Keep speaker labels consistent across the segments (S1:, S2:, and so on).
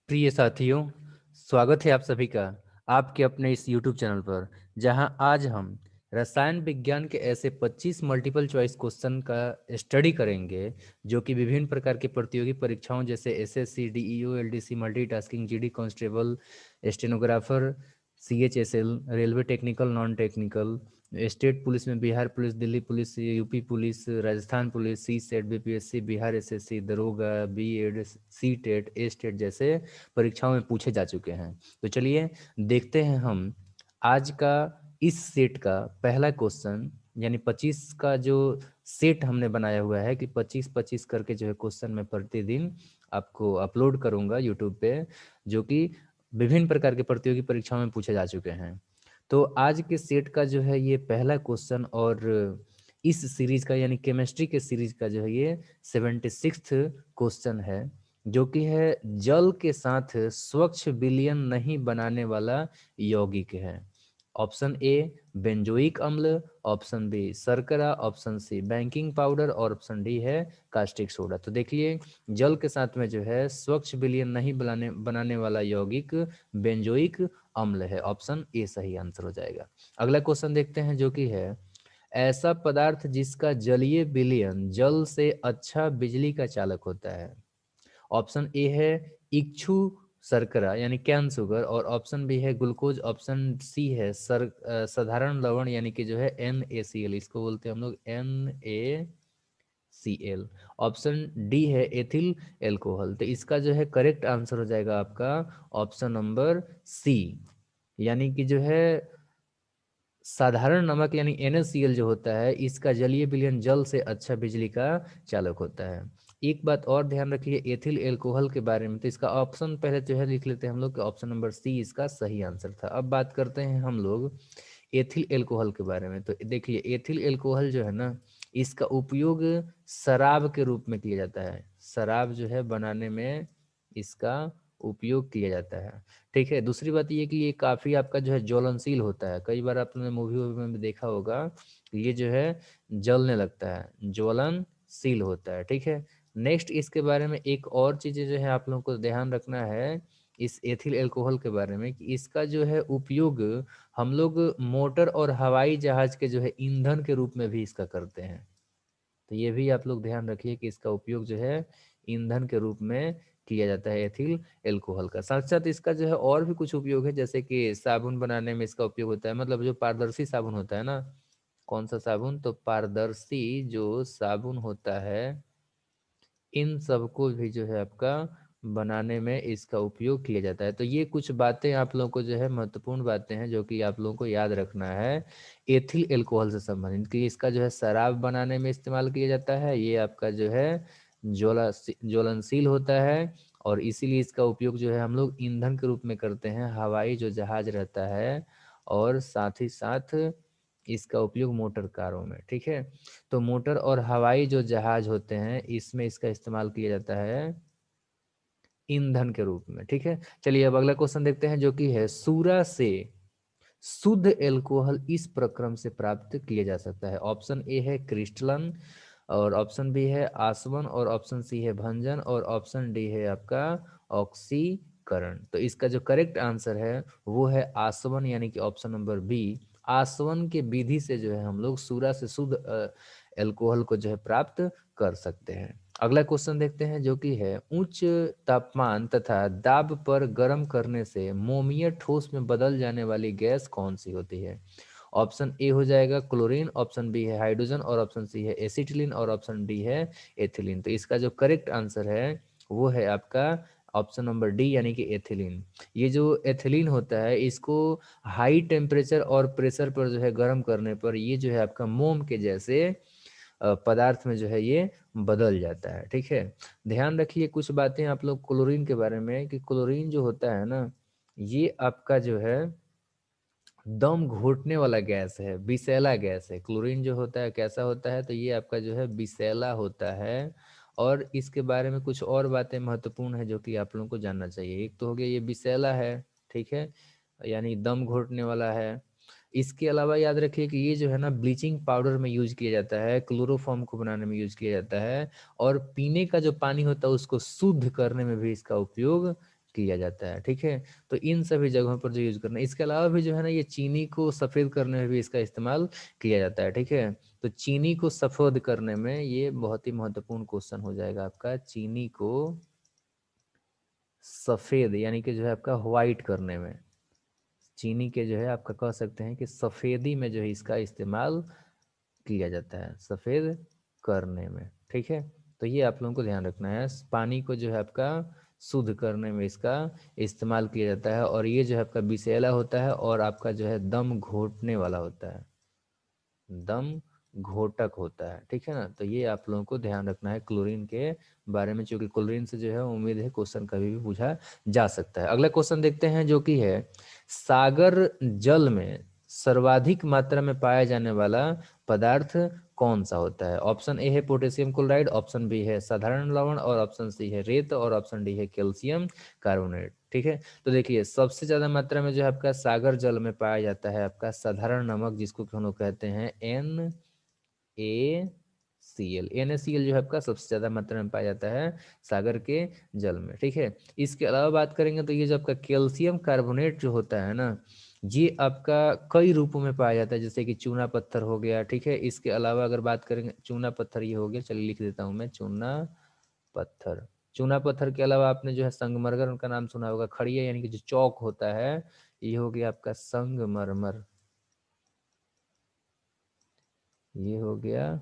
S1: प्रिय साथियों, स्वागत है आप सभी का आपके अपने इस YouTube चैनल पर, जहां आज हम रसायन विज्ञान के ऐसे 25 मल्टीपल चॉइस क्वेश्चन का स्टडी करेंगे जो कि विभिन्न प्रकार की प्रतियोगी परीक्षाओं जैसे SSC, DEO, LDC, multitasking, GD constable, stenographer, CHSL, railway technical, non technical, state police में Bihar police, Delhi police, UP police, Rajasthan police, C SET, BPSC, Bihar SSC, दरोगा, BEd, C TET, A state जैसे परीक्षाओं में पूछे जा चुके हैं। तो चलिए देखते हैं हम आज का इस सेट का पहला क्वेश्चन, यानी 25 का जो सेट हमने बनाया हुआ है कि 25-25 करके जो है क्वेश्चन मैं प्रतिदिन आपको अपलोड करूंगा यूट्यूब पे, जो कि विभिन्न प्रकार के प्रतियोगी परीक्षाओं में पूछे जा चुके हैं। तो आज के सेट का जो है ये पहला क्वेश्चन, और इस सीरीज का यानी केमिस्ट्री के सीरीज का जो है ये 76th क्वेश्चन है, जो कि है जल के साथ स्वच्छ विलयन नहीं बनाने वाला यौगिक है। ऑप्शन ए बेंजोइक अम्ल, ऑप्शन बी शर्करा, ऑप्शन सी बेकिंग पाउडर और ऑप्शन डी है कास्टिक सोडा। तो देखिए, जल के साथ में जो है स्वच्छ विलयन नहीं बनाने वाला यौगिक बेंजोइक अम्ल है। ऑप्शन ए सही आंसर हो जाएगा। अगला क्वेश्चन देखते हैं, जो कि है ऐसा पदार्थ जिसका जलीय विलयन जल से अच्छा बिजली का चालक होता है। ऑप्शन ए है इक्षु शर्करा यानी कैन शुगर, और ऑप्शन बी है ग्लूकोज, ऑप्शन सी है साधारण लवण यानी कि जो है NaCl, इसको बोलते हैं हम लोग NaCl। ऑप्शन डी है एथिल एल्कोहल। तो इसका जो है करेक्ट आंसर हो जाएगा आपका ऑप्शन नंबर सी, यानी कि जो है साधारण नमक यानी NaCl जो होता है, इसका जलीय विलयन जल से अच्छा बिजली का चालक होता है। एक बात और ध्यान रखिए एथिल एल्कोहल के बारे में, तो इसका ऑप्शन पहले जो है लिख लेते हैं हम लोग कि ऑप्शन नंबर सी इसका सही आंसर था। अब बात करते हैं हम लोग एथिल एल्कोहल के बारे में। तो देखिए एथिल एल्कोहल जो है ना, इसका उपयोग शराब के रूप में किया जाता है। शराब जो है बनाने में इसका उपयोग किया जाता है। ठीक है, दूसरी बात ये कि ये काफ़ी आपका जो है ज्वलनशील होता है। कई बार आपने मूवी वूवी में भी देखा होगा कि ये जो है जलने लगता है, ज्वलनशील होता है। ठीक है, नेक्स्ट इसके बारे में एक और चीज़ें जो है आप लोगों को ध्यान रखना है इस एथिल अल्कोहल के बारे में, कि इसका जो है उपयोग हम लोग मोटर और हवाई जहाज के जो है ईंधन के रूप में भी इसका करते हैं। तो ये भी आप लोग ध्यान रखिए कि इसका उपयोग जो है ईंधन के रूप में किया जाता है एथिल एल्कोहल का। साथ साथ इसका जो है और भी कुछ उपयोग है, जैसे कि साबुन बनाने में इसका उपयोग होता है। मतलब जो पारदर्शी साबुन होता है ना, कौन सा साबुन, तो पारदर्शी जो साबुन होता है, इन सबको भी जो है आपका बनाने में इसका उपयोग किया जाता है। तो ये कुछ बातें आप लोगों को जो है महत्वपूर्ण बातें हैं जो कि आप लोगों को याद रखना है एथिल एल्कोहल से संबंधित, कि इसका जो है शराब बनाने में इस्तेमाल किया जाता है। ये आपका जो है ज्वलनशील होता है, और इसीलिए इसका उपयोग जो है हम लोग ईंधन के रूप में करते हैं हवाई जो जहाज रहता है, और साथ ही साथ इसका उपयोग मोटर कारों में। ठीक है, तो मोटर और हवाई जो जहाज होते हैं इसमें इसका इस्तेमाल किया जाता है ईंधन के रूप में। ठीक है, चलिए अब अगला क्वेश्चन देखते हैं, जो कि है सूरा से शुद्ध एल्कोहल इस प्रक्रम से प्राप्त किया जा सकता है। ऑप्शन ए है क्रिस्टलन, और ऑप्शन बी है आसवन, और ऑप्शन सी है भंजन, और ऑप्शन डी है आपका ऑक्सीकरण। तो इसका जो करेक्ट आंसर है वो है आसवन, यानी कि ऑप्शन नंबर बी। आसवन के विधि से जो है हम लोग सूरा से शुद्ध एल्कोहल को जो है प्राप्त कर सकते हैं। अगला क्वेश्चन देखते हैं, जो कि है उच्च तापमान तथा दाब पर गर्म करने से मोमीय ठोस में बदल जाने वाली गैस कौन सी होती है। ऑप्शन ए हो जाएगा क्लोरीन, ऑप्शन बी है हाइड्रोजन, और ऑप्शन सी है एसिटिलीन, और ऑप्शन डी है एथिलीन। तो इसका जो करेक्ट आंसर है वो है आपका ऑप्शन नंबर डी, यानी कि एथिलीन। ये जो एथिलीन होता है, इसको हाई टेम्परेचर और प्रेशर पर जो है गर्म करने पर ये जो है आपका मोम के जैसे पदार्थ में जो है ये बदल जाता है। ठीक है, ध्यान रखिए कुछ बातें आप लोग क्लोरीन के बारे में, कि क्लोरीन जो होता है ना, ये आपका जो है दम घोटने वाला गैस है, विषैला गैस है। क्लोरीन जो होता है कैसा होता है, तो ये आपका जो है विषैला होता है। और इसके बारे में कुछ और बातें महत्वपूर्ण है जो कि आप लोगों को जानना चाहिए। एक तो हो गया ये विषैला है, ठीक है, यानी दम घोटने वाला है। इसके अलावा याद रखिए कि ये जो है ना ब्लीचिंग पाउडर में यूज किया जाता है, क्लोरोफॉर्म को बनाने में यूज किया जाता है, और पीने का जो पानी होता है उसको शुद्ध करने में भी इसका उपयोग किया जाता है। ठीक है, तो इन सभी जगहों पर जो यूज करना है। इसके अलावा भी जो है ना ये चीनी को सफ़ेद करने में भी इसका इस्तेमाल किया जाता है। ठीक है, तो चीनी को सफ़ेद करने में ये बहुत ही महत्वपूर्ण क्वेश्चन हो जाएगा आपका, चीनी को सफ़ेद यानी कि जो है आपका व्हाइट करने में, चीनी के जो है आपका कह सकते हैं कि सफ़ेदी में जो है इसका इस्तेमाल किया जाता है, सफ़ेद करने में। ठीक है, तो ये आप लोगों को ध्यान रखना है, पानी को जो है आपका शुद्ध करने में इसका इस्तेमाल किया जाता है, और ये जो है आपका विषैला होता है और आपका जो है दम घोटने वाला होता है, दम घोटक होता है। ठीक है ना, तो ये आप लोगों को ध्यान रखना है क्लोरीन के बारे में, क्योंकि क्लोरीन से जो है उम्मीद है क्वेश्चन कभी भी पूछा जा सकता है। अगला क्वेश्चन देखते हैं जो कि है, सागर जल में सर्वाधिक मात्रा में पाया जाने वाला पदार्थ कौन सा होता है? ऑप्शन ए है पोटेशियम क्लोराइड, ऑप्शन बी है साधारण लवण, और ऑप्शन सी है रेत, और ऑप्शन डी है कैल्शियम कार्बोनेट। ठीक है, तो देखिए सबसे ज्यादा मात्रा में जो है आपका सागर जल में पाया जाता है आपका साधारण नमक, जिसको कि हम लोग कहते हैं NaCl। NaCl जो है आपका सबसे ज्यादा मात्रा में पाया जाता है सागर के जल में। ठीक है, इसके अलावा बात करेंगे तो ये जो आपका कैल्शियम कार्बोनेट जो होता है ना, ये आपका कई रूपों में पाया जाता है, जैसे कि चूना पत्थर हो गया। ठीक है, इसके अलावा अगर बात करेंगे, चूना पत्थर ये हो गया, चलिए लिख देता हूँ मैं, चूना पत्थर। चूना पत्थर के अलावा आपने जो है संगमरमर का नाम सुना होगा, खड़िया यानी कि जो चौक होता है, ये हो गया आपका संगमरमर, ये हो गया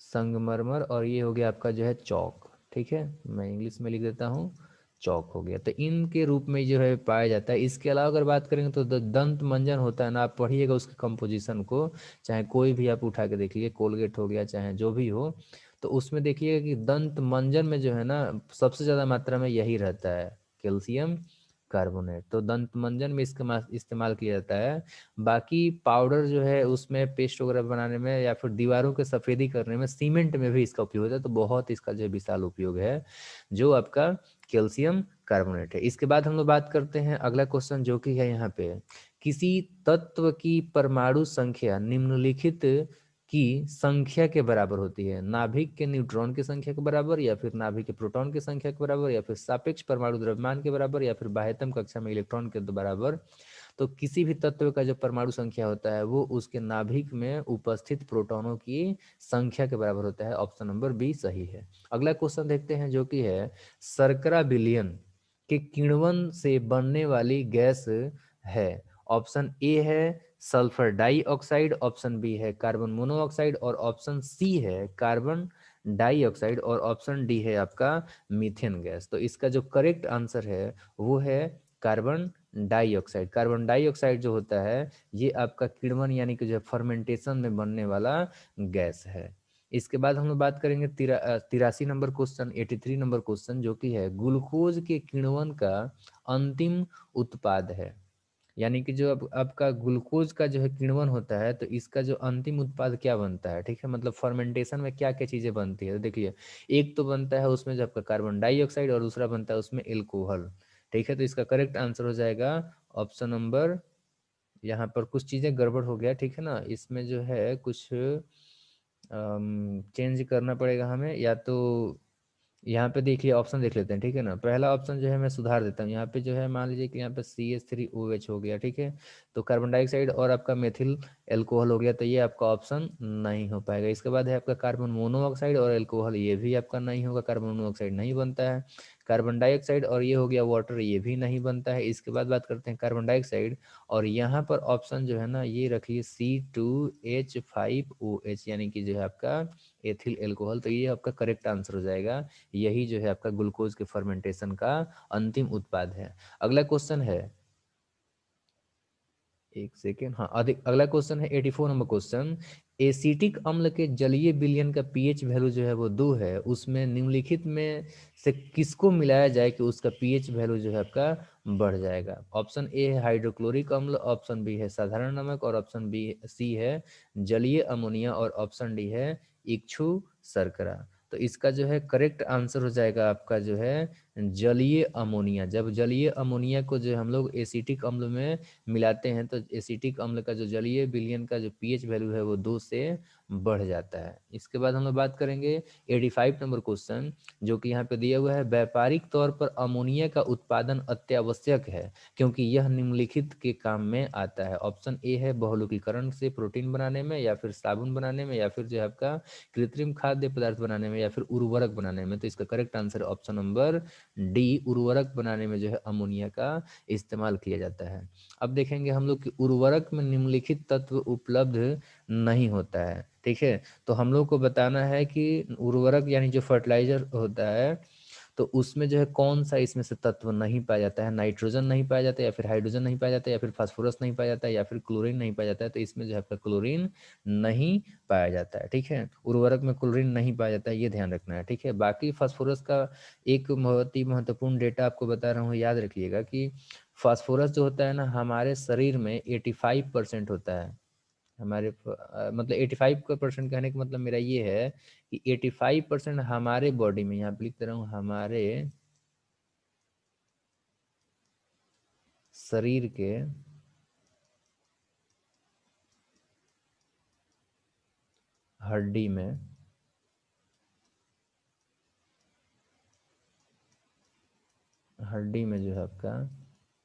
S1: संगमरमर, और ये हो गया आपका जो है चौक। ठीक है, मैं इंग्लिश में लिख देता हूँ, चौक हो गया। तो इनके रूप में जो है पाया जाता है। इसके अलावा अगर बात करेंगे तो दंत मंजन होता है ना, आप पढ़िएगा उसके कंपोजिशन को, चाहे कोई भी आप उठा के देखिए, कोलगेट हो गया चाहे जो भी हो, तो उसमें देखिएगा कि दंत मंजन में जो है ना सबसे ज़्यादा मात्रा में यही रहता है, कैल्शियम कार्बोनेट। तो दंत मंजन में इसका इस्तेमाल किया जाता है। बाकी पाउडर जो है उसमें पेस्ट वगैरह बनाने में या फिर दीवारों के सफेदी करने में, सीमेंट में भी इसका उपयोग होता है। तो बहुत इसका जो है विशाल उपयोग है जो आपका कैल्शियम कार्बोनेट है। इसके बाद हम लोग बात करते हैं अगला क्वेश्चन जो कि है यहाँ पे, किसी तत्व की परमाणु संख्या निम्नलिखित की संख्या के बराबर होती है? नाभिक के न्यूट्रॉन की संख्या के बराबर, या फिर नाभिक के प्रोटॉन की संख्या के बराबर, या फिर सापेक्ष परमाणु द्रव्यमान के बराबर, या फिर बाह्यतम कक्षा में इलेक्ट्रॉन के बराबर। तो किसी भी तत्व का जो परमाणु संख्या होता है वो उसके नाभिक में उपस्थित प्रोटॉनों की संख्या के बराबर होता है। ऑप्शन नंबर बी सही है। अगला क्वेश्चन देखते हैं जो कि है, शर्करा विलयन के किण्वन से बनने वाली गैस है? ऑप्शन ए है सल्फर डाइऑक्साइड, ऑप्शन बी है कार्बन मोनोऑक्साइड, और ऑप्शन सी है कार्बन डाइऑक्साइड, और ऑप्शन डी है आपका मीथेन गैस। तो इसका जो करेक्ट आंसर है वो है कार्बन डाइऑक्साइड। कार्बन डाइऑक्साइड जो होता है ये आपका किण्वन यानी कि जो फर्मेंटेशन में बनने वाला गैस है। इसके बाद हम लोग बात करेंगे 83 नंबर क्वेश्चन, 83 नंबर क्वेश्चन जो कि है, ग्लूकोज के किण्वन का अंतिम उत्पाद है, यानी कि जो अब आपका ग्लूकोज का जो है किण्वन होता है तो इसका जो अंतिम उत्पाद क्या बनता है? ठीक है, मतलब फर्मेंटेशन में क्या क्या चीजें बनती है, तो देखिए एक तो बनता है उसमें जो आपका कार्बन डाइऑक्साइड, और दूसरा बनता है उसमें एल्कोहल। ठीक है, तो इसका करेक्ट आंसर हो जाएगा ऑप्शन नंबर, यहाँ पर कुछ चीजें गड़बड़ हो गया। ठीक है ना, इसमें जो है कुछ चेंज करना पड़ेगा हमें, या तो यहाँ पे देखिए ऑप्शन देख लेते हैं। ठीक है ना, पहला ऑप्शन जो है मैं सुधार देता हूँ, यहाँ पे जो है मान लीजिए कि यहाँ पे CH3OH हो गया। ठीक है, तो कार्बन डाइऑक्साइड और आपका मेथिल एल्कोहल हो गया, तो ये आपका ऑप्शन नहीं हो पाएगा। इसके बाद है आपका कार्बन मोनोऑक्साइड और एल्कोहल, ये भी आपका नहीं होगा, कार्बन मोनोऑक्साइड नहीं बनता है। कार्बन डाइऑक्साइड और ये हो गया वाटर, ये भी नहीं बनता है। इसके बाद बात करते हैं कार्बन डाइऑक्साइड, और यहाँ पर ऑप्शन जो है ना ये रखिए C2H5OH, यानी कि जो है आपका एथिल एल्कोहल। तो ये आपका करेक्ट आंसर हो जाएगा, यही जो है आपका ग्लूकोज के फर्मेंटेशन का अंतिम उत्पाद है। अगला क्वेश्चन है, एक सेकेंड, हाँ अधिक, अगला क्वेश्चन है 84 नंबर क्वेश्चन, एसिटिक अम्ल के जलीय विलयन का पीएच वैल्यू जो है वो 2 है, उसमें निम्नलिखित में से किसको मिलाया जाए कि उसका पीएच वैल्यू जो है आपका बढ़ जाएगा? ऑप्शन ए है हाइड्रोक्लोरिक अम्ल, ऑप्शन बी है साधारण नमक, और ऑप्शन बी सी है जलीय अमोनिया, और ऑप्शन डी है इक्षु शर्करा। तो इसका जो है करेक्ट आंसर हो जाएगा आपका जो है जलीय अमोनिया। जब जलीय अमोनिया को जो हम लोग एसिटिक अम्ल में मिलाते हैं तो एसिटिक अम्ल का जो जलीय विलयन का जो पीएच वैल्यू है वो 2 से बढ़ जाता है। इसके बाद हम लोग बात करेंगे 85 नंबर क्वेश्चन, जो कि यहाँ पे दिया हुआ है, व्यापारिक तौर पर अमोनिया का उत्पादन अत्यावश्यक है क्योंकि यह निम्नलिखित के काम में आता है। ऑप्शन ए है बहुलकीकरण से प्रोटीन बनाने में, या फिर साबुन बनाने में, या फिर जो है आपका कृत्रिम खाद्य पदार्थ बनाने में, या फिर उर्वरक बनाने में। तो इसका correct answer option number D, उर्वरक बनाने में जो है अमोनिया का इस्तेमाल किया जाता है। अब देखेंगे हम लोग कि उर्वरक में निम्नलिखित तत्व उपलब्ध नहीं होता है। ठीक है, तो हम लोग को बताना है कि उर्वरक यानी जो फर्टिलाइजर होता है तो उसमें जो है कौन सा इसमें से तत्व नहीं पाया जाता है। नाइट्रोजन नहीं पाया जाता है, या फिर हाइड्रोजन नहीं पाया जाता है, या फिर फास्फोरस नहीं पाया जाता है, या फिर क्लोरीन नहीं पाया जाता है। तो इसमें जो है आपका क्लोरीन नहीं पाया जाता है। ठीक है, उर्वरक में क्लोरीन नहीं पाया जाता है, ये ध्यान रखना है। ठीक है, बाकी फास्फोरस का एक बहुत ही महत्वपूर्ण डेटा आपको बता रहा हूँ, याद रखिएगा कि फास्फोरस जो होता है ना हमारे शरीर में 85% होता है। हमारे मतलब 85% कहने का मतलब मेरा ये है कि 85% हमारे बॉडी में, यहाँ पे लिख दे रहा हूँ, हमारे शरीर के हड्डी में जो है आपका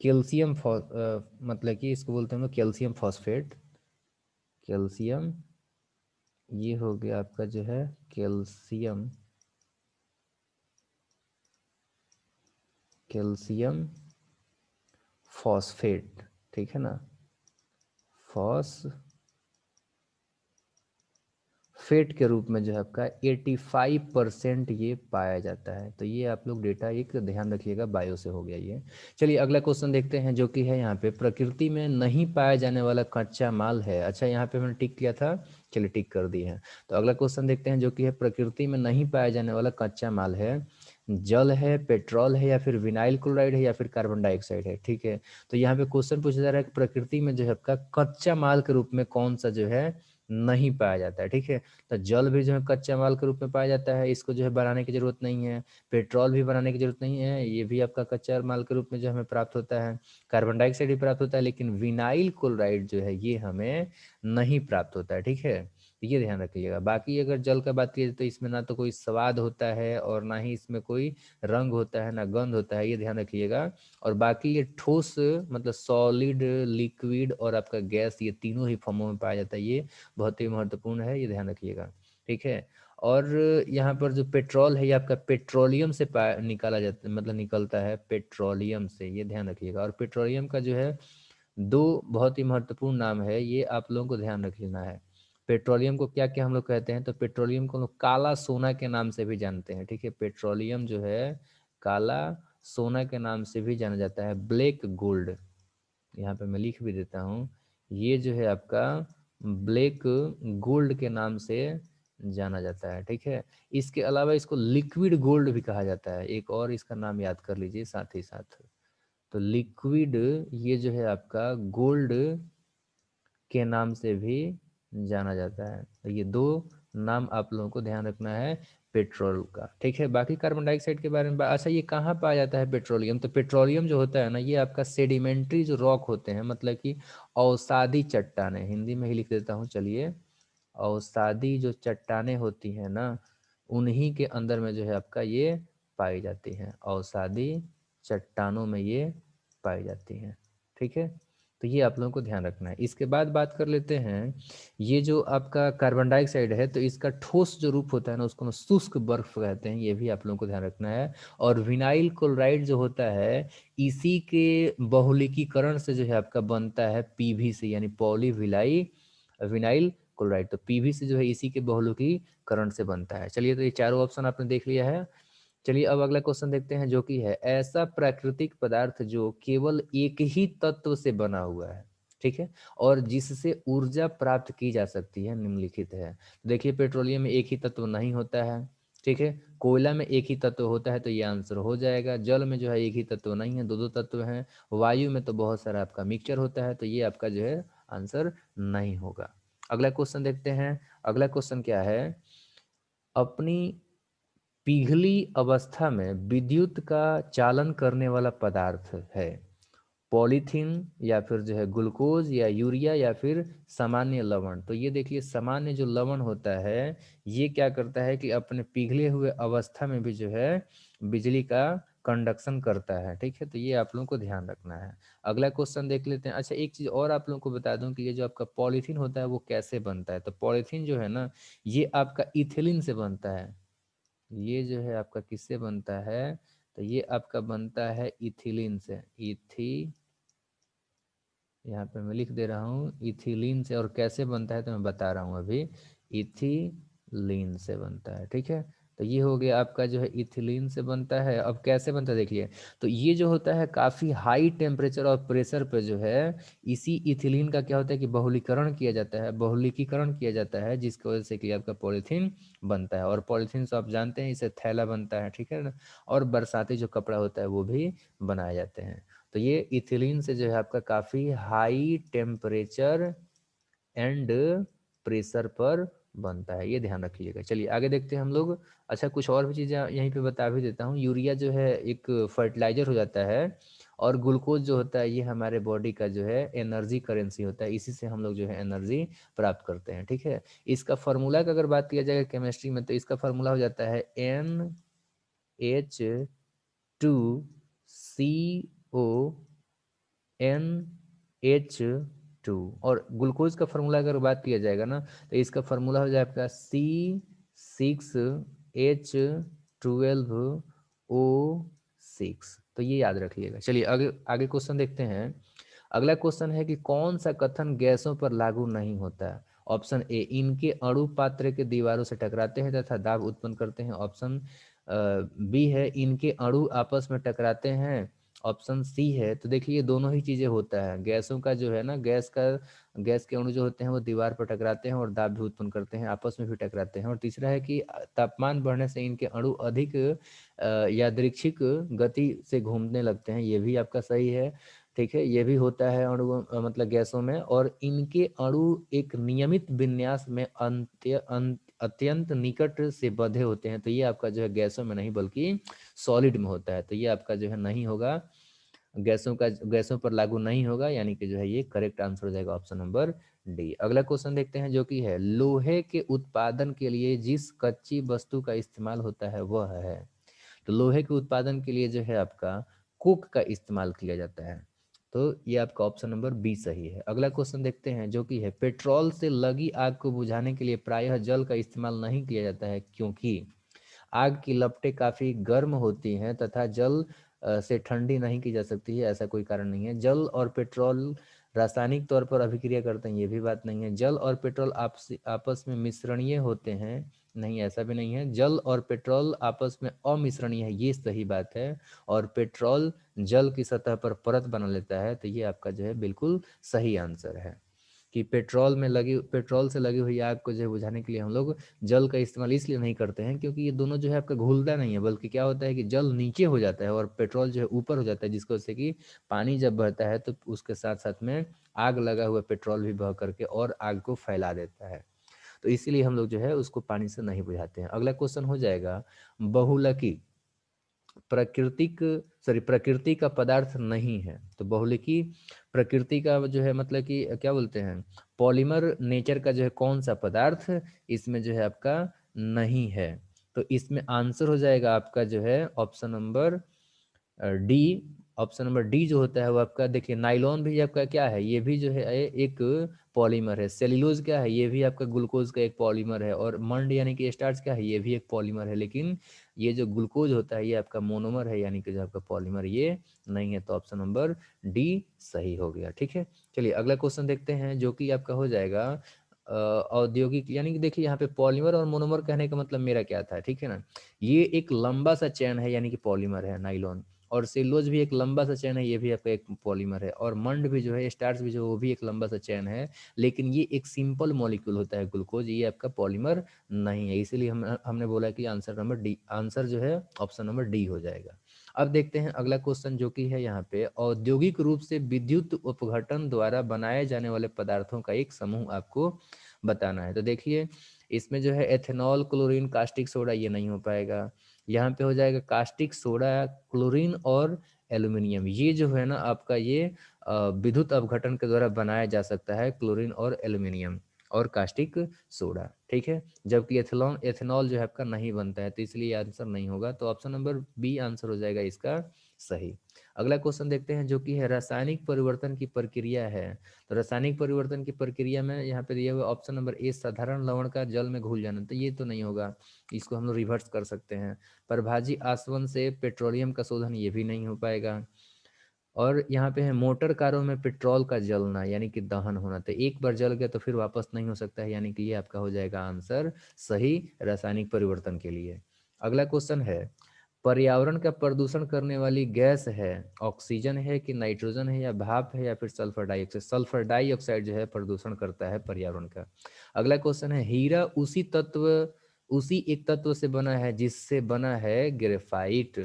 S1: कैल्शियम मतलब कि इसको बोलते हैं हम लोग कैल्शियम फॉस्फेट। कैल्शियम, ये हो गया आपका जो है कैल्शियम, कैल्शियम फॉस्फेट। ठीक है ना, फॉस्फेट के रूप में जो है आपका 85% ये पाया जाता है। तो ये आप लोग डेटा एक ध्यान रखिएगा, बायो से हो गया ये। चलिए अगला क्वेश्चन देखते हैं, जो कि है यहाँ पे प्रकृति में नहीं पाया जाने वाला कच्चा माल है। अच्छा, यहाँ पे मैंने टिक किया था, चलिए टिक कर दिए हैं। तो अगला क्वेश्चन देखते हैं, जो कि है प्रकृति में नहीं पाया जाने वाला कच्चा माल है। जल है, पेट्रोल है, या फिर विनाइल क्लोराइड है, या फिर कार्बन डाइऑक्साइड है। ठीक है, तो यहाँ पे क्वेश्चन पूछा जा रहा है कि प्रकृति में जो है आपका कच्चा माल के रूप में कौन सा जो है नहीं पाया जाता है। ठीक है, तो जल भी जो है कच्चा माल के रूप में पाया जाता है, इसको जो है बनाने की जरूरत नहीं है। पेट्रोल भी बनाने की जरूरत नहीं है, ये भी आपका कच्चा माल के रूप में जो हमें प्राप्त होता है। कार्बन डाइऑक्साइड भी प्राप्त होता है, लेकिन विनाइल क्लोराइड जो है ये हमें नहीं प्राप्त होता है। ठीक है, तो ये ध्यान रखिएगा। बाकी अगर जल का बात की जाए तो इसमें ना तो कोई स्वाद होता है और ना ही इसमें कोई रंग होता है, ना गंध होता है, ये ध्यान रखिएगा। और बाकी ये ठोस मतलब सॉलिड, लिक्विड और आपका गैस, ये तीनों ही फॉर्मों में पाया जाता है। ये बहुत ही महत्वपूर्ण है, ये ध्यान रखिएगा। ठीक है, और यहाँ पर जो पेट्रोल है ये आपका पेट्रोलियम से निकाला जाता है, मतलब निकलता है पेट्रोलियम से, ये ध्यान रखिएगा। और पेट्रोलियम का जो है दो बहुत ही महत्वपूर्ण नाम है, ये आप लोगों को ध्यान रख लेना है। पेट्रोलियम को क्या क्या हम लोग कहते हैं, तो पेट्रोलियम को हम लोग काला सोना के नाम से भी जानते हैं। ठीक है, पेट्रोलियम जो है काला सोना के नाम से भी जाना जाता है, ब्लैक गोल्ड। यहाँ पे मैं लिख भी देता हूँ, ये जो है आपका ब्लैक गोल्ड के नाम से जाना जाता है। ठीक है, इसके अलावा इसको लिक्विड गोल्ड भी कहा जाता है, एक और इसका नाम याद कर लीजिए साथ ही साथ। तो लिक्विड, ये जो है आपका गोल्ड के नाम से भी जाना जाता है। तो ये दो नाम आप लोगों को ध्यान रखना है पेट्रोल का। ठीक है, बाकी कार्बन डाइऑक्साइड के बारे में अच्छा, ये कहाँ पाया जाता है पेट्रोलियम, तो पेट्रोलियम जो होता है ना ये आपका सेडिमेंट्री जो रॉक होते हैं, मतलब कि अवसादी चट्टानें, हिंदी में ही लिख देता हूँ चलिए, अवसादी जो चट्टानें होती हैं ना उन्हीं के अंदर में जो है आपका ये पाई जाती हैं, अवसादी चट्टानों में ये पाई जाती हैं। ठीक है, तो ये आप लोगों को ध्यान रखना है। इसके बाद बात कर लेते हैं, ये जो आपका कार्बन डाइऑक्साइड है तो इसका ठोस जो रूप होता है ना उसको हम शुष्क बर्फ कहते हैं, ये भी आप लोगों को ध्यान रखना है। और विनाइल क्लोराइड जो होता है इसी के बहुलकीकरण से जो है आपका बनता है पीवी से, यानी पॉली विनाइल क्लोराइड। तो पीवी से जो है इसी के बहुलकीकरण से बनता है। चलिए, तो ये चारों ऑप्शन आपने देख लिया है। चलिए अब अगला क्वेश्चन देखते हैं, जो कि है ऐसा प्राकृतिक पदार्थ जो केवल एक ही तत्व से बना हुआ है। ठीक है, और जिससे ऊर्जा प्राप्त की जा सकती है, निम्नलिखित है। देखिए पेट्रोलियम में एक ही तत्व नहीं होता है। ठीक है, कोयला में एक ही तत्व होता है, तो ये आंसर हो जाएगा। जल में जो है एक ही तत्व नहीं है, दो दो तत्व हैं। वायु में तो बहुत सारा आपका मिक्सचर होता है, तो ये आपका जो है आंसर नहीं होगा। अगला क्वेश्चन देखते हैं। अगला क्वेश्चन क्या है, अपनी पिघली अवस्था में विद्युत का चालन करने वाला पदार्थ है। पॉलीथीन या फिर जो है ग्लूकोज या यूरिया या फिर सामान्य लवण। तो ये देखिए सामान्य जो लवण होता है ये क्या करता है कि अपने पिघले हुए अवस्था में भी जो है बिजली का कंडक्शन करता है। ठीक है, तो ये आप लोगों को ध्यान रखना है। अगला क्वेश्चन देख लेते हैं। अच्छा, एक चीज और आप लोगों को बता दूं कि ये जो आपका पॉलीथीन होता है वो कैसे बनता है। तो पॉलीथीन जो है ना ये आपका इथिलीन से बनता है। ये जो है आपका किससे बनता है, तो ये आपका बनता है इथिलीन से। यहाँ पे मैं लिख दे रहा हूँ इथिलीन से। और कैसे बनता है तो मैं बता रहा हूँ अभी। इथिलीन से बनता है। ठीक है, तो ये हो गया आपका जो है इथिलीन से बनता है। अब कैसे बनता है देखिए, तो ये जो होता है काफ़ी हाई टेम्परेचर और प्रेशर पे जो है इसी इथिलीन का क्या होता है कि बहुलीकरण किया जाता है, बहुलीकीकरण किया जाता है, जिसकी वजह से कि आपका पॉलीथीन बनता है। और पॉलीथीन से आप जानते हैं इसे थैला बनता है। ठीक है ना, और बरसाती जो कपड़ा होता है वो भी बनाए जाते हैं। तो ये इथिलीन से जो है आपका काफ़ी हाई टेम्परेचर एंड प्रेशर पर बनता है, ये ध्यान रखिएगा। चलिए आगे देखते हैं हम लोग। अच्छा, कुछ और भी चीज़ें यहीं पे बता भी देता हूँ। यूरिया जो है एक फर्टिलाइजर हो जाता है, और ग्लूकोज जो होता है ये हमारे बॉडी का जो है एनर्जी करेंसी होता है। इसी से हम लोग जो है एनर्जी प्राप्त करते हैं। ठीक है, इसका फार्मूला की अगर बात किया जाएगा केमिस्ट्री में तो इसका फार्मूला हो जाता है NH2CO NH2। और ग्लूकोज का फार्मूला अगर बात किया जाएगा ना तो इसका फार्मूला हो जाएगा आपका C6H12O6। तो ये याद रखिएगा। चलिए आगे आगे क्वेश्चन देखते हैं। अगला क्वेश्चन है कि कौन सा कथन गैसों पर लागू नहीं होता है। ऑप्शन ए, इनके अणु पात्र के दीवारों से टकराते हैं तथा दाब उत्पन्न करते हैं। ऑप्शन बी है, इनके अणु आपस में टकराते हैं। ऑप्शन सी है, तो देखिए ये दोनों ही चीजें होता है। गैसों का जो है ना गैस के अणु जो होते हैं वो दीवार पर टकराते हैं और दाब भी उत्पन्न करते हैं, आपस में भी टकराते हैं। और तीसरा है कि तापमान बढ़ने से इनके अणु अधिक यादृच्छिक गति से घूमने लगते हैं, ये भी आपका सही है। ठीक है, ये भी होता है अणु मतलब गैसों में। और इनके अणु एक नियमित विन्यास में अत्यंत निकट से बंधे होते हैं। तो ये आपका जो है गैसों में नहीं बल्कि सॉलिड में होता है। तो ये आपका जो है नहीं होगा, गैसों पर लागू नहीं होगा, यानी कि जो है ये करेक्ट आंसर हो जाएगा ऑप्शन नंबर डी। अगला क्वेश्चन देखते हैं जो कि है लोहे के उत्पादन के लिए जिस कच्ची वस्तु का इस्तेमाल होता है वह है। तो लोहे के उत्पादन के लिए जो है आपका कोक का इस्तेमाल किया जाता है। तो ये आपका ऑप्शन नंबर बी सही है। अगला क्वेश्चन देखते हैं जो कि है पेट्रोल से लगी आग को बुझाने के लिए प्रायः जल का इस्तेमाल नहीं किया जाता है, क्योंकि आग की लपटें काफ़ी गर्म होती हैं तथा जल से ठंडी नहीं की जा सकती है। ऐसा कोई कारण नहीं है। जल और पेट्रोल रासायनिक तौर पर अभिक्रिया करते हैं, ये भी बात नहीं है। जल और पेट्रोल आपस आपस में मिश्रणीय होते हैं, नहीं ऐसा भी नहीं है। जल और पेट्रोल आपस में अमिश्रणीय है, ये सही बात है। और पेट्रोल जल की सतह पर परत बना लेता है, तो ये आपका जो है बिल्कुल सही आंसर है कि पेट्रोल से लगी हुई आग को जो है बुझाने के लिए हम लोग जल का इस्तेमाल इसलिए नहीं करते हैं क्योंकि ये दोनों जो है आपका घुलता नहीं है, बल्कि क्या होता है कि जल नीचे हो जाता है और पेट्रोल जो है ऊपर हो जाता है, जिसको वजह से कि पानी जब बहता है तो उसके साथ साथ में आग लगा हुआ पेट्रोल भी बह करके और आग को फैला देता है। तो इसीलिए हम लोग जो है उसको पानी से नहीं बुझाते हैं। अगला क्वेश्चन हो जाएगा बहुलकी प्राकृतिक प्रकृति का पदार्थ नहीं है। तो बहुलिकी प्रकृति का जो है मतलब कि क्या बोलते हैं पॉलीमर नेचर का जो है कौन सा पदार्थ इसमें जो है आपका नहीं है। तो इसमें आंसर हो जाएगा आपका जो है option number D. Option number D जो होता है वो आपका देखिए नाइलॉन भी आपका क्या है, ये भी जो है एक पॉलीमर है। सेल्यूलोज क्या है, ये भी आपका ग्लूकोज का एक पॉलीमर है। और मंड यानी कि स्टार्च क्या है, ये भी एक पॉलीमर है। लेकिन ये जो ग्लूकोज होता है ये आपका मोनोमर है, यानी कि जो आपका पॉलीमर ये नहीं है। तो ऑप्शन नंबर डी सही हो गया। ठीक है, चलिए अगला क्वेश्चन देखते हैं जो कि आपका हो जाएगा औद्योगिक, यानी कि देखिए यहाँ पे पॉलीमर और मोनोमर कहने का मतलब मेरा क्या था, ठीक है ना। ये एक लंबा सा चेन है, यानी कि पॉलीमर है नाइलॉन। और सेलुलोज भी एक लंबा सा चेन है, ये भी आपका एक पॉलीमर है। और मंड भी जो है स्टार्च भी जो वो भी एक लंबा सा चेन है, लेकिन ये एक सिंपल मॉलिक्यूल होता है ग्लूकोज, ये आपका पॉलीमर नहीं है। इसीलिए हमने बोला कि आंसर नंबर डी, आंसर जो है ऑप्शन नंबर डी हो जाएगा। अब देखते हैं अगला क्वेश्चन जो कि है यहाँ पे औद्योगिक रूप से विद्युत उपघटन द्वारा बनाए जाने वाले पदार्थों का एक समूह आपको बताना है। तो देखिए इसमें जो है एथेनॉल, क्लोरीन, कास्टिक सोडा ये नहीं हो पाएगा। यहाँ पे हो जाएगा कास्टिक सोडा, क्लोरीन और एल्यूमिनियम। ये जो है ना आपका ये विद्युत अपघटन के द्वारा बनाया जा सकता है, क्लोरीन और एल्यूमिनियम और कास्टिक सोडा, ठीक है। जबकि एथेनॉल एथेनॉल जो है आपका नहीं बनता है, तो इसलिए आंसर नहीं होगा। तो ऑप्शन नंबर बी आंसर हो जाएगा इसका सही। अगला क्वेश्चन देखते हैं, जो कि है रासायनिक परिवर्तन की प्रक्रिया है। तो रासायनिक परिवर्तन की प्रक्रिया में यहाँ पे दिया हुआ ऑप्शन नंबर ए, साधारण लवण का जल में घुल जाना, तो ये तो नहीं होगा, इसको हम लोग रिवर्स कर सकते हैं। परभाजी आसवन से पेट्रोलियम का शोधन, ये भी नहीं हो पाएगा। और यहाँ पे है मोटर कारों में पेट्रोल का जलना, यानी कि दहन होना, तो एक बार जल गया तो फिर वापस नहीं हो सकता है, यानी कि ये आपका हो जाएगा आंसर सही रासायनिक परिवर्तन के लिए। अगला क्वेश्चन है, पर्यावरण का प्रदूषण करने वाली गैस है, ऑक्सीजन है कि नाइट्रोजन है या भाप है या फिर सल्फर डाइऑक्साइड। सल्फर डाइऑक्साइड जो है प्रदूषण करता है पर्यावरण का। अगला क्वेश्चन है, हीरा उसी एक तत्व से बना है जिससे बना है ग्रेफाइट,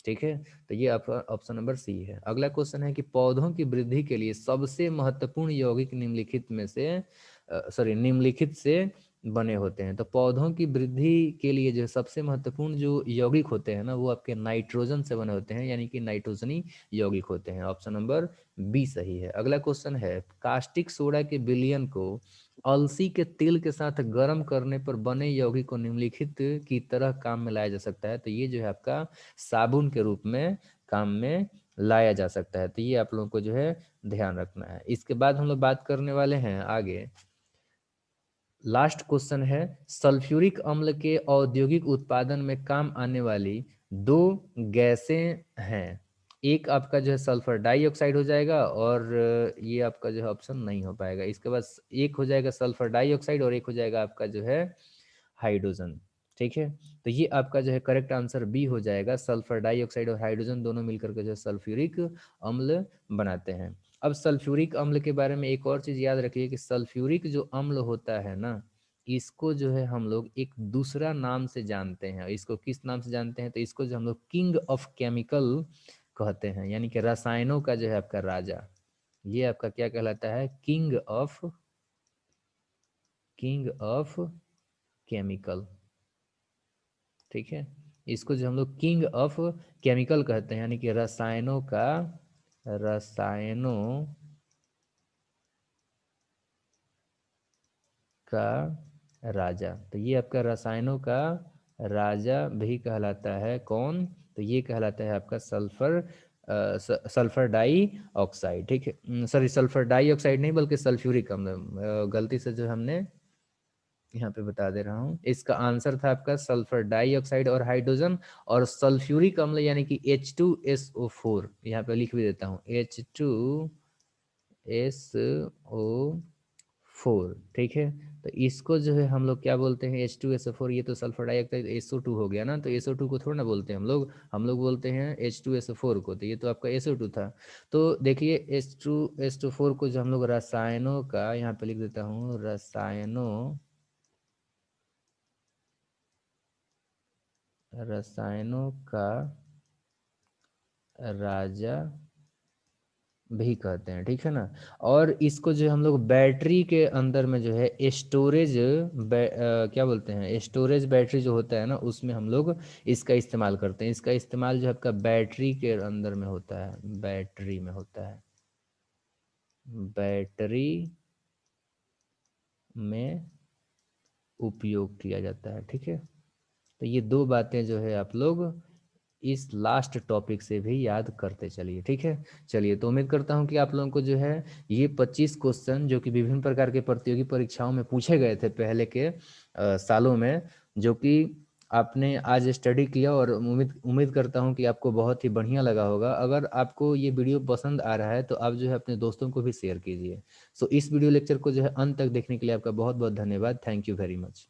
S1: ठीक है। तो ये आपका ऑप्शन नंबर सी है। अगला क्वेश्चन है कि पौधों की वृद्धि के लिए सबसे महत्वपूर्ण यौगिक निम्नलिखित में से निम्नलिखित से बने होते हैं। तो पौधों की वृद्धि के लिए जो सबसे महत्वपूर्ण जो यौगिक होते हैं ना, वो आपके नाइट्रोजन से बने होते हैं, यानी कि नाइट्रोजनी यौगिक होते हैं। ऑप्शन नंबर बी सही है। अगला क्वेश्चन है, कास्टिक सोडा के विलयन को अलसी के तेल के साथ गर्म करने पर बने यौगिक को निम्नलिखित की तरह काम में लाया जा सकता है। तो ये जो है आपका साबुन के रूप में काम में लाया जा सकता है। तो ये आप लोगों को जो है ध्यान रखना है। इसके बाद हम लोग बात करने वाले हैं आगे, लास्ट क्वेश्चन है, सल्फ्यूरिक अम्ल के औद्योगिक उत्पादन में काम आने वाली दो गैसें हैं। एक आपका जो है सल्फर डाइऑक्साइड हो जाएगा, और ये आपका जो है ऑप्शन नहीं हो पाएगा। इसके बाद एक हो जाएगा सल्फर डाइऑक्साइड और एक हो जाएगा आपका जो है हाइड्रोजन, ठीक है। तो ये आपका जो है करेक्ट आंसर बी हो जाएगा। सल्फर डाइऑक्साइड और हाइड्रोजन दोनों मिलकर के जो है सल्फ्यूरिक अम्ल बनाते हैं। अब सल्फ्यूरिक अम्ल के बारे में एक और चीज याद रखिए कि सल्फ्यूरिक जो अम्ल होता है ना, इसको जो है हम लोग एक दूसरा नाम से जानते हैं। इसको किस नाम से जानते हैं, तो इसको जो हम लोग किंग ऑफ केमिकल कहते हैं, यानी कि रसायनों का जो है आपका राजा। ये आपका क्या कहलाता है, किंग ऑफ केमिकल, ठीक है। इसको जो हम लोग किंग ऑफ केमिकल कहते हैं, यानी कि रसायनों का राजा। तो ये आपका रसायनों का राजा भी कहलाता है कौन, तो ये कहलाता है आपका सल्फर डाई ऑक्साइड, ठीक है। सॉरी, सल्फर डाई ऑक्साइड नहीं बल्कि सल्फ्यूरिक अम्ल, गलती से जो हमने यहाँ पे बता दे रहा हूँ। इसका आंसर था आपका सल्फर डाइऑक्साइड और हाइड्रोजन। और सल्फ्यूरिक अम्ल यानी कि H2SO4, यहाँ पे लिख भी देता हूँ H2SO4, ठीक है। तो इसको जो है हम लोग क्या बोलते हैं, H2SO4, ये तो सल्फर डाइऑक्साइड SO2 हो गया ना, तो SO2 को थोड़ा ना बोलते हैं हम लोग बोलते हैं H2SO4 को। तो ये तो आपका SO2 था। तो देखिए H2SO4 को जो हम लोग रसायनों का, यहाँ पे लिख देता हूँ, रसायनों का राजा भी कहते हैं, ठीक है ना। और इसको जो हम लोग बैटरी के अंदर में जो है क्या बोलते हैं, स्टोरेज बैटरी जो होता है ना, उसमें हम लोग इसका इस्तेमाल करते हैं। इसका इस्तेमाल जो आपका बैटरी के अंदर में होता है, बैटरी में होता है, बैटरी में उपयोग किया जाता है, ठीक है। तो ये दो बातें जो है आप लोग इस लास्ट टॉपिक से भी याद करते चलिए, ठीक है। चलिए, तो उम्मीद करता हूँ कि आप लोगों को जो है ये 25 क्वेश्चन जो कि विभिन्न प्रकार के प्रतियोगी परीक्षाओं में पूछे गए थे पहले के सालों में, जो कि आपने आज स्टडी किया, और उम्मीद करता हूँ कि आपको बहुत ही बढ़िया लगा होगा। अगर आपको ये वीडियो पसंद आ रहा है तो आप जो है अपने दोस्तों को भी शेयर कीजिए। सो इस वीडियो लेक्चर को जो है अंत तक देखने के लिए आपका बहुत बहुत धन्यवाद। Thank you very much.